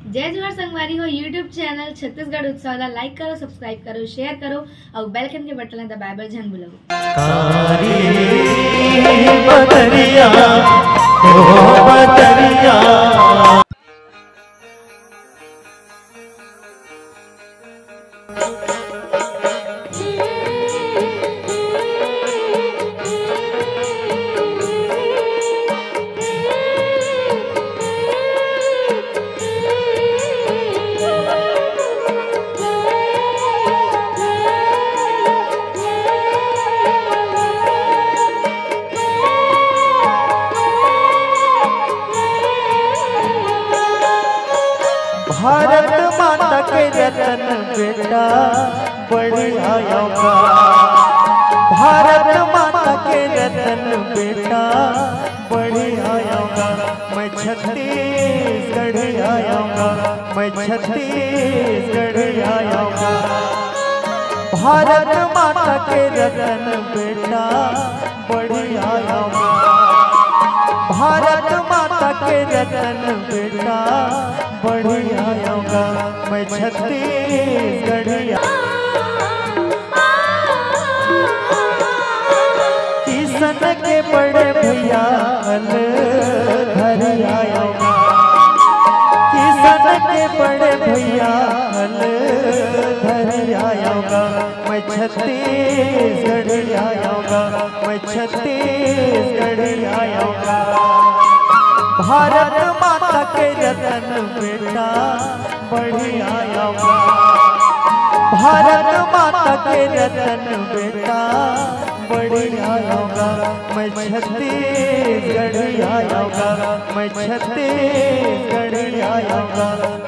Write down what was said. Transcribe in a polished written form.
जय जोहार संगवारी हो यूट्यूब चैनल छत्तीसगढ़ उत्सव ला लाइक करो, सब्सक्राइब करो, शेयर करो और बेल आइकन के बटन ला दबाए बर झन भूलो। भारत माता के रतन बेटा बढ़िया आऊंगा। भारत माता के रतन बेटा बढ़िया आऊंगा। मैं छत्तीसगढ़ आऊंगा, मैं छत्तीसगढ़ आऊंगा। भारत माता के रतन बेटा बढ़िया आऊंगा। भारत माता के रतन बेटा बढ़िया आऊंगा। मैं छत्तीसगढ़ किसन के बड़े भैया धर आऊंगा। किसन के बड़े भैया धर आऊंगा। मैं छत्तीसगढ़ आऊंगा, मैं छत्तीसगढ़ आऊंगा। भारत माता के रतन बेटा बढ़िया आऊंगा। भारत माता के रतन बेटा बढ़िया आऊंगा। मैं छत्तीसगढ़ आऊंगा, मैं छत्तीसगढ़ आऊंगा।